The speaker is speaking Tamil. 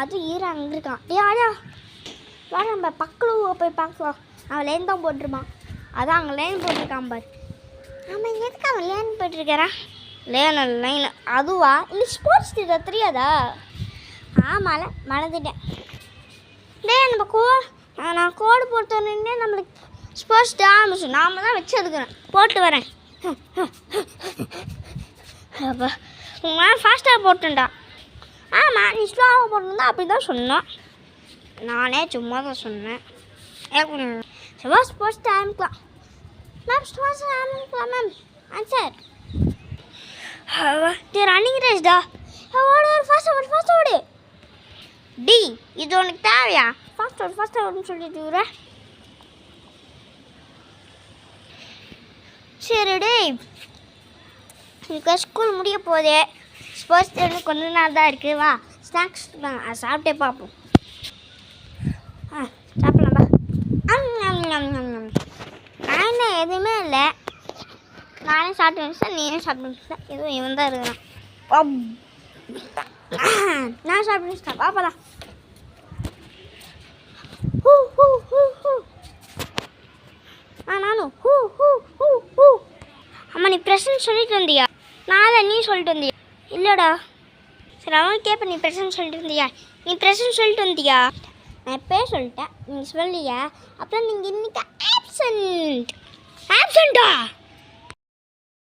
அதுவும் ஈர அங்கே இருக்கான். யாரா வா நம்ம பக்கத்தில் போய் பார்க்கலாம். அவன் லேன் தான் போட்டிருப்பான். அதான் அங்கே லேன் போட்டிருக்கான் பாரு. ஆமாம் எதுக்கு அவன் லேன் போட்டிருக்கிறான்? லைன் அதுவா இல்லை ஸ்போர்ட்ஸ் டே தெரியாதா? ஆமால மறந்துட்டேன். நம்ம நான் கோடு போட்டோன்னே நம்மளுக்கு ஸ்போர்ட்ஸ் டே ஆரம்பிச்சோம். நாம் தான் வச்சு எடுக்கிறேன். போட்டு வரேன். அப்போ உங்களால் ஃபாஸ்ட்டாக போட்டுண்டா. ஆமாம் நீ ஸ்லோவாக போட்டுருந்தா அப்படி தான் சொன்னோம். நானே சும்மா தான் சொன்னேன். ஸ்போர்ட்ஸ் டே ஆரம்பிக்கலாம் மேம். ஸ்போர்ட்ஸ் டே ஆரம்பிக்கலாம் மேம். Answer running ரேஸ்டா. ஓடு ஃபாஸ்ட் ஓடு. டி இது உனக்கு தேவையா? ஃபாஸ்ட் ஓடுன்னு சொல்லிட்டு சரி டே எனக்கு ஸ்கூல் முடிய போதே. ஸ்போர்ட்ஸ் டே கொஞ்ச நாள் தான் இருக்குது. வா ஸ்நாக்ஸ் அதை சாப்பிட்டே பார்ப்போம். சாப்பிடலாம்பா. நான் எதுவுமே இல்லை. நானே சாப்பிட்டு வச்சேன், நீயே சாப்பிட்டு வச்சேன். எதுவும் இவன் தான் இருக்கிறான். நான் சாப்பிட்டு வச்சிட்டேன். பாப்பலாம். நானும் அம்மா நீ ப்ரெசன்ட் சொல்லிட்டு வந்தியா? நான் தான் நீ சொல்லிட்டு வந்தியா? இல்லைடா. சரி அவன் கேட்ப நீ ப்ரெசன்ட் சொல்லிட்டு வந்தியா? நீ ப்ரெசன்ட் சொல்லிட்டு வந்தியா? நான் எப்போயே சொல்லிட்டேன். நீங்கள் சொல்லியா? அப்புறம் நீங்கள் இன்னைக்கு ஆப்சண்டா?